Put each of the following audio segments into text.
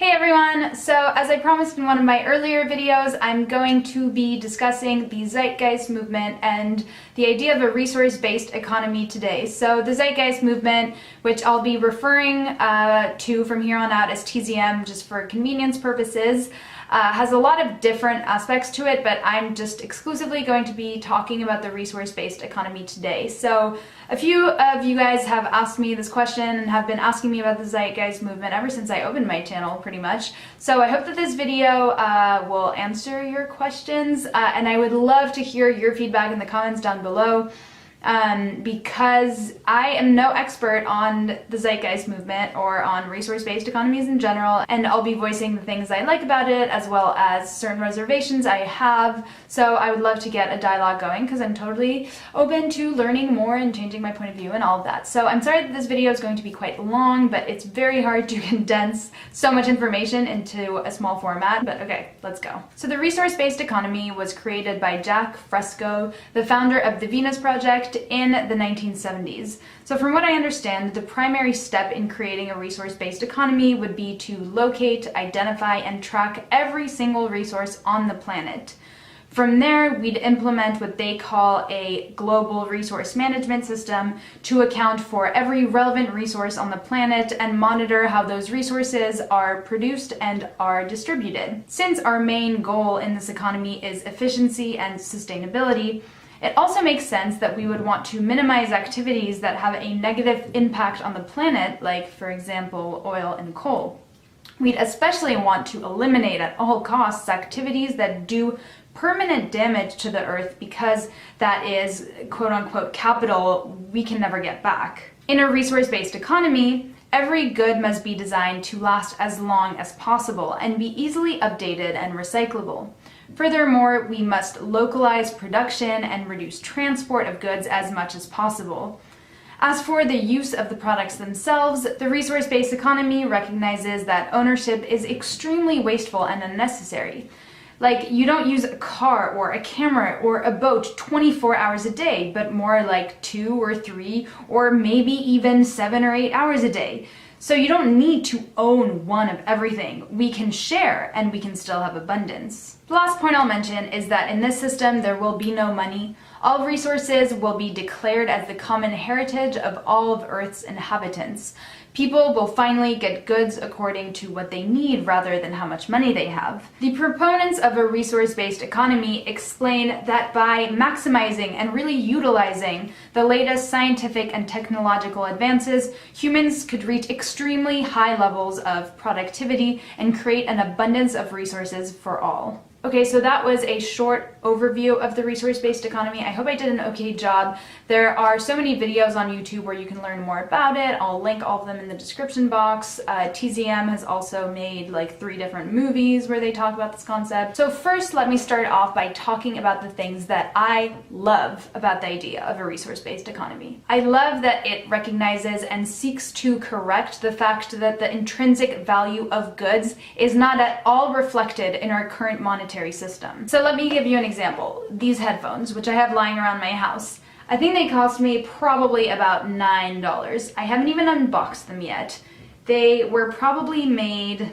Hey everyone! So as I promised in one of my earlier videos, I'm going to be discussing the Zeitgeist movement and the idea of a resource-based economy today. So the Zeitgeist movement, which I'll be referring to from here on out as TZM just for convenience purposes, has a lot of different aspects to it, but I'm just exclusively going to be talking about the resource-based economy today. So a few of you guys have asked me this question and have been asking me about the Zeitgeist movement ever since I opened my channel, pretty much. So I hope that this video will answer your questions, and I would love to hear your feedback in the comments down below. Because I am no expert on the Zeitgeist movement or on resource-based economies in general, and I'll be voicing the things I like about it as well as certain reservations I have. So I would love to get a dialogue going because I'm totally open to learning more and changing my point of view and all of that. So I'm sorry that this video is going to be quite long, but it's very hard to condense so much information into a small format. But okay, let's go. So the resource-based economy was created by Jack Fresco, the founder of the Venus Project, in the 1970s. So from what I understand, the primary step in creating a resource-based economy would be to locate, identify, and track every single resource on the planet. From there, we'd implement what they call a global resource management system to account for every relevant resource on the planet and monitor how those resources are produced and are distributed. Since our main goal in this economy is efficiency and sustainability, it also makes sense that we would want to minimize activities that have a negative impact on the planet, like, for example, oil and coal. We'd especially want to eliminate at all costs activities that do permanent damage to the Earth because that is, quote-unquote, capital we can never get back. In a resource-based economy, every good must be designed to last as long as possible and be easily updated and recyclable. Furthermore, we must localize production and reduce transport of goods as much as possible. As for the use of the products themselves, the resource-based economy recognizes that ownership is extremely wasteful and unnecessary. Like, you don't use a car or a camera or a boat 24 hours a day, but more like 2 or 3 or maybe even 7 or 8 hours a day. So you don't need to own one of everything. We can share and we can still have abundance. The last point I'll mention is that in this system there will be no money. All resources will be declared as the common heritage of all of Earth's inhabitants. People will finally get goods according to what they need rather than how much money they have. The proponents of a resource-based economy explain that by maximizing and really utilizing the latest scientific and technological advances, humans could reach extremely high levels of productivity and create an abundance of resources for all. Okay, so that was a short overview of the resource-based economy. I hope I did an okay job. There are so many videos on YouTube where you can learn more about it. I'll link all of them in the description box. TZM has also made like 3 different movies where they talk about this concept. So first, let me start off by talking about the things that I love about the idea of a resource-based economy. I love that it recognizes and seeks to correct the fact that the intrinsic value of goods is not at all reflected in our current monetary system. So let me give you an example. These headphones, which I have lying around my house, I think they cost me probably about $9. I haven't even unboxed them yet. They were probably made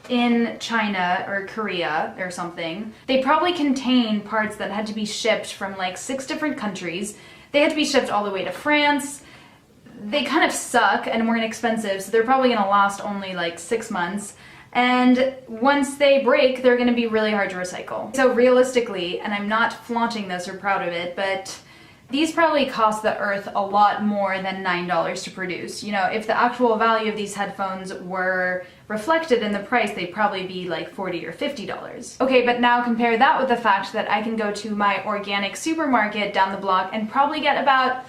in China or Korea or something. They probably contain parts that had to be shipped from like 6 different countries. They had to be shipped all the way to France. They kind of suck and weren't expensive, so they're probably gonna last only like 6 months. And once they break, they're going to be really hard to recycle. So realistically, and I'm not flaunting this or proud of it, but these probably cost the Earth a lot more than $9 to produce. You know, if the actual value of these headphones were reflected in the price, they'd probably be like $40 or $50. Okay, but now compare that with the fact that I can go to my organic supermarket down the block and probably get about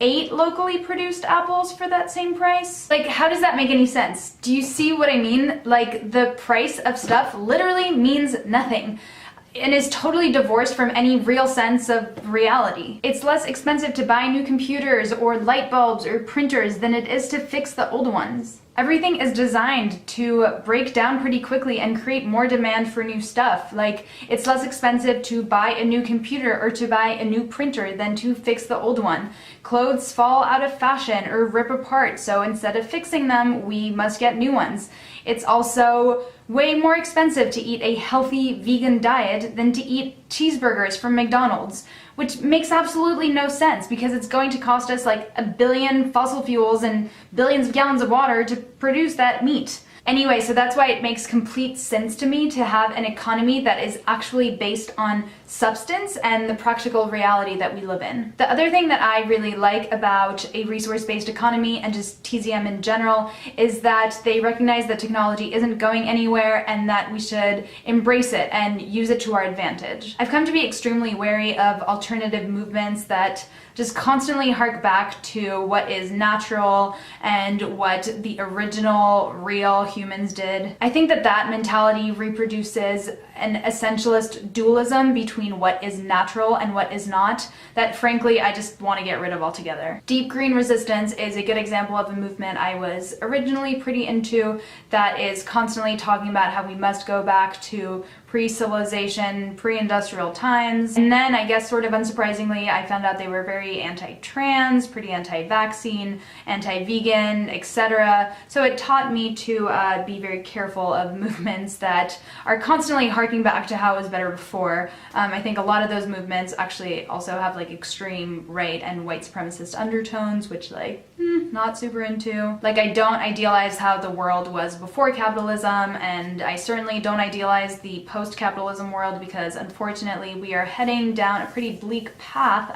8 locally produced apples for that same price? Like, how does that make any sense? Do you see what I mean? Like, the price of stuff literally means nothing and is totally divorced from any real sense of reality. It's less expensive to buy new computers or light bulbs or printers than it is to fix the old ones. Everything is designed to break down pretty quickly and create more demand for new stuff. Like, it's less expensive to buy a new computer or to buy a new printer than to fix the old one. Clothes fall out of fashion or rip apart, so instead of fixing them, we must get new ones. It's also way more expensive to eat a healthy vegan diet than to eat cheeseburgers from McDonald's, which makes absolutely no sense because it's going to cost us like 1 billion fossil fuels and billions of gallons of water to produce that meat. Anyway, so that's why it makes complete sense to me to have an economy that is actually based on substance and the practical reality that we live in. The other thing that I really like about a resource-based economy and just TZM in general is that they recognize that technology isn't going anywhere and that we should embrace it and use it to our advantage. I've come to be extremely wary of alternative movements that just constantly hark back to what is natural and what the original real humans did. I think that that mentality reproduces an essentialist dualism between what is natural and what is not that frankly I just want to get rid of altogether. Deep green resistance is a good example of a movement I was originally pretty into that is constantly talking about how we must go back to pre-civilization, pre-industrial times. And then I guess sort of unsurprisingly, I found out they were very anti-trans, pretty anti-vaccine, anti-vegan, etc. So it taught me to be very careful of movements that are constantly harking back to how it was better before. I think a lot of those movements actually also have like extreme right and white supremacist undertones, which like, not super into. Like, I don't idealize how the world was before capitalism, and I certainly don't idealize the post-capitalism world because unfortunately we are heading down a pretty bleak path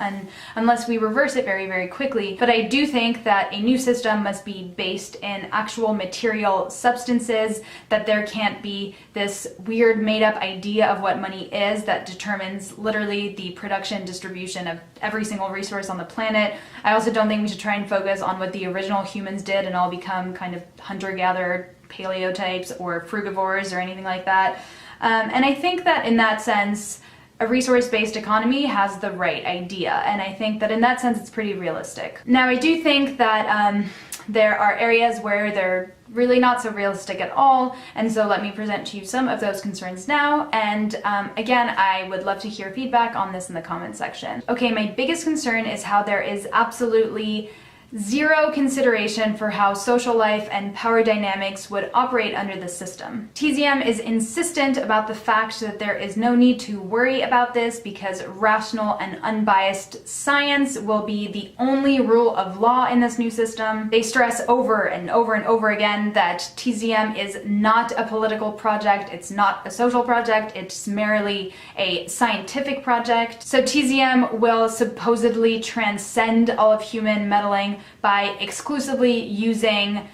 unless we reverse it very, very quickly. But I do think that a new system must be based in actual material substances, that there can't be this weird made-up idea of what money is that determines literally the production distribution of every single resource on the planet. I also don't think we should try and focus on what the original humans did and all become kind of hunter-gatherer paleotypes or frugivores or anything like that. And I think that in that sense, a resource-based economy has the right idea, and I think that in that sense it's pretty realistic. Now, I do think that there are areas where they're really not so realistic at all, and so let me present to you some of those concerns now, and again, I would love to hear feedback on this in the comment section. Okay, my biggest concern is how there is absolutely zero consideration for how social life and power dynamics would operate under the system. TZM is insistent about the fact that there is no need to worry about this because rational and unbiased science will be the only rule of law in this new system. They stress over and over and over again that TZM is not a political project, it's not a social project, it's merely a scientific project. So TZM will supposedly transcend all of human meddling by exclusively using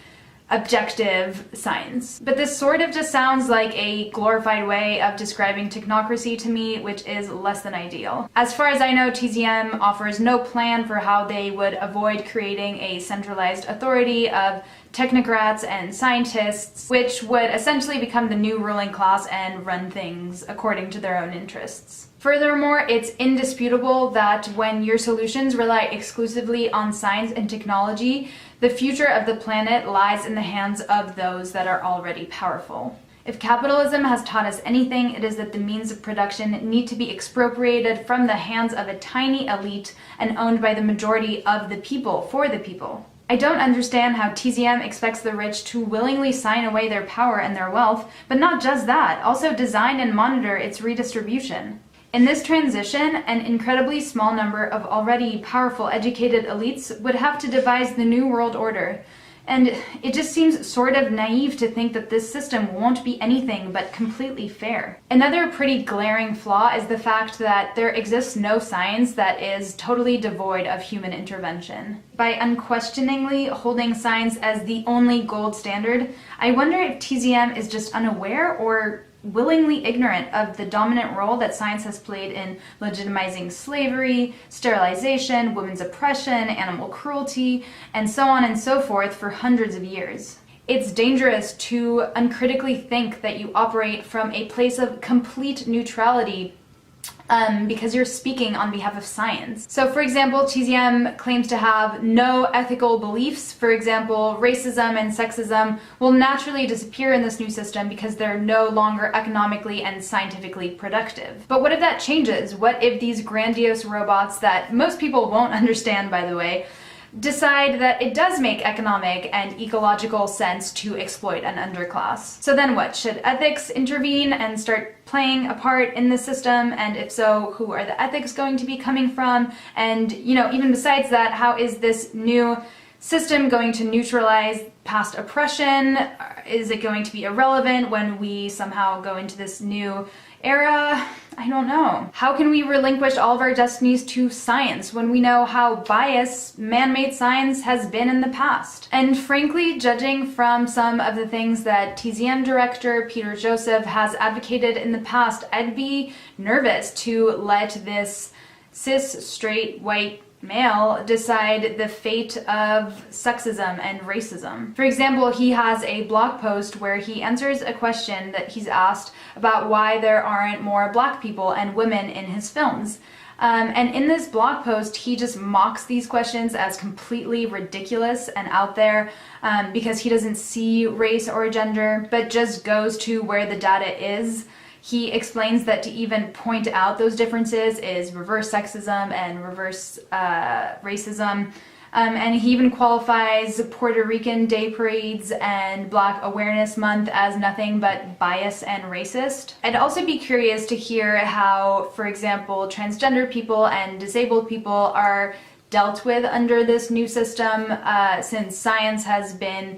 objective science. But this sort of just sounds like a glorified way of describing technocracy to me, which is less than ideal. As far as I know, TZM offers no plan for how they would avoid creating a centralized authority of technocrats and scientists, which would essentially become the new ruling class and run things according to their own interests. Furthermore, it's indisputable that when your solutions rely exclusively on science and technology, the future of the planet lies in the hands of those that are already powerful. If capitalism has taught us anything, it is that the means of production need to be expropriated from the hands of a tiny elite and owned by the majority of the people for the people. I don't understand how TZM expects the rich to willingly sign away their power and their wealth, but not just that, also design and monitor its redistribution. In this transition, an incredibly small number of already powerful educated elites would have to devise the new world order. And it just seems sort of naive to think that this system won't be anything but completely fair. Another pretty glaring flaw is the fact that there exists no science that is totally devoid of human intervention. By unquestioningly holding science as the only gold standard, I wonder if TZM is just unaware or willingly ignorant of the dominant role that science has played in legitimizing slavery, sterilization, women's oppression, animal cruelty, and so on and so forth for hundreds of years. It's dangerous to uncritically think that you operate from a place of complete neutrality because you're speaking on behalf of science. So for example, TZM claims to have no ethical beliefs. For example, racism and sexism will naturally disappear in this new system because they're no longer economically and scientifically productive. But what if that changes? What if these grandiose robots that most people won't understand, by the way, decide that it does make economic and ecological sense to exploit an underclass? So then what? Should ethics intervene and start playing a part in the system? And if so, who are the ethics going to be coming from? And, you know, even besides that, how is this new system going to neutralize past oppression? Is it going to be irrelevant when we somehow go into this new era? I don't know. How can we relinquish all of our destinies to science when we know how biased man-made science has been in the past? And frankly, judging from some of the things that TZM director Peter Joseph has advocated in the past, I'd be nervous to let this cis, straight, white male decide the fate of sexism and racism. For example, he has a blog post where he answers a question that he's asked about why there aren't more black people and women in his films. And in this blog post, he just mocks these questions as completely ridiculous and out there because he doesn't see race or gender, but just goes to where the data is. He explains that to even point out those differences is reverse sexism and reverse racism. And he even qualifies Puerto Rican Day Parades and Black Awareness Month as nothing but bias and racist. I'd also be curious to hear how, for example, transgender people and disabled people are dealt with under this new system, since science has been,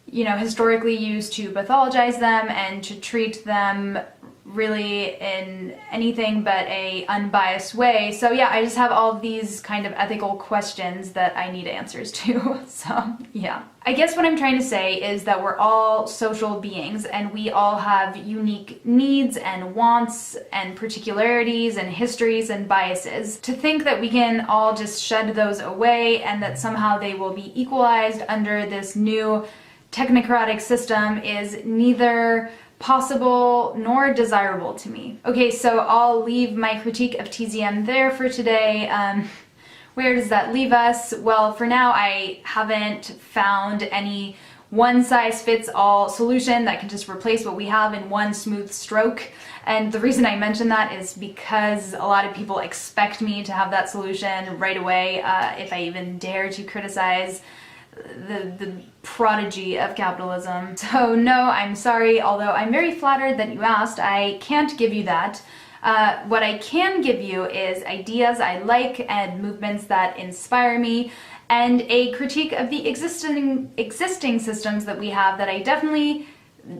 you know, historically used to pathologize them and to treat them really in anything but a unbiased way. So yeah, I just have all of these kind of ethical questions that I need answers to. So yeah. I guess what I'm trying to say is that we're all social beings and we all have unique needs and wants and particularities and histories and biases. To think that we can all just shed those away and that somehow they will be equalized under this new technocratic system is neither possible nor desirable to me. Okay, so I'll leave my critique of TZM there for today. Where does that leave us? Well, for now, I haven't found any one-size-fits-all solution that can just replace what we have in one smooth stroke. And the reason I mention that is because a lot of people expect me to have that solution right away if I even dare to criticize the prodigy of capitalism. So no, I'm sorry, although I'm very flattered that you asked, I can't give you that. What I can give you is ideas I like and movements that inspire me, and a critique of the existing systems that we have that I definitely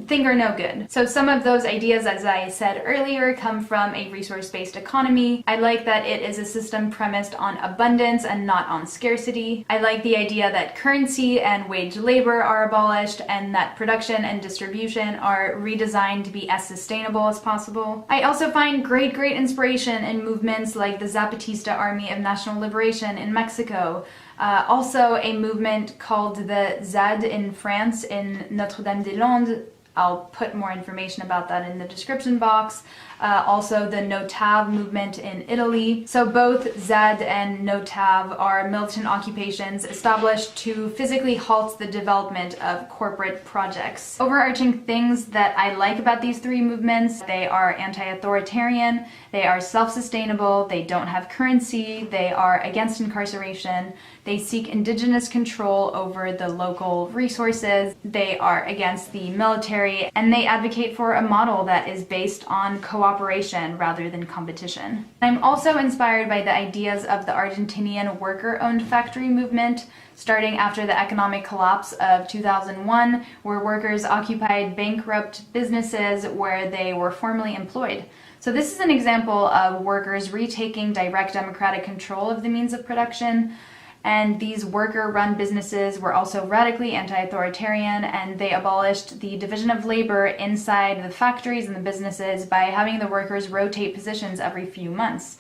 think are no good. So some of those ideas, as I said earlier, come from a resource-based economy. I like that it is a system premised on abundance and not on scarcity. I like the idea that currency and wage labor are abolished and that production and distribution are redesigned to be as sustainable as possible. I also find great inspiration in movements like the Zapatista Army of National Liberation in Mexico, also a movement called the ZAD in France in Notre-Dame-des-Landes. I'll put more information about that in the description box. Also the NOTAV movement in Italy. So both ZAD and NOTAV are militant occupations established to physically halt the development of corporate projects. Overarching things that I like about these three movements: they are anti-authoritarian, they are self-sustainable, they don't have currency, they are against incarceration, they seek indigenous control over the local resources, they are against the military, and they advocate for a model that is based on cooperation rather than competition. I'm also inspired by the ideas of the Argentinian worker-owned factory movement, starting after the economic collapse of 2001, where workers occupied bankrupt businesses where they were formerly employed. So this is an example of workers retaking direct democratic control of the means of production. And these worker-run businesses were also radically anti-authoritarian, and they abolished the division of labor inside the factories and the businesses by having the workers rotate positions every few months.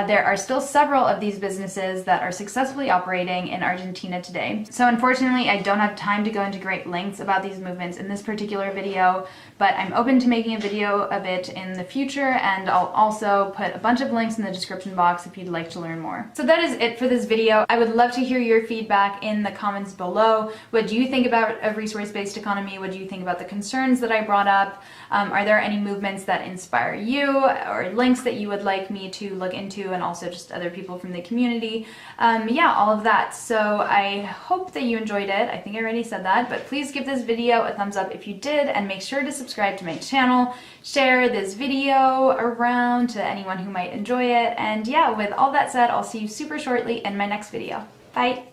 there are still several of these businesses that are successfully operating in Argentina today. So unfortunately, I don't have time to go into great lengths about these movements in this particular video, but I'm open to making a video of it in the future, and I'll also put a bunch of links in the description box if you'd like to learn more. So that is it for this video. I would love to hear your feedback in the comments below. What do you think about a resource-based economy? What do you think about the concerns that I brought up? Are there any movements that inspire you, or links that you would like me to look into, and also just other people from the community? Yeah, all of that. So I hope that you enjoyed it. I think I already said that, but please give this video a thumbs up if you did, and make sure to subscribe to my channel. Share this video around to anyone who might enjoy it. And yeah, with all that said, I'll see you super shortly in my next video. Bye!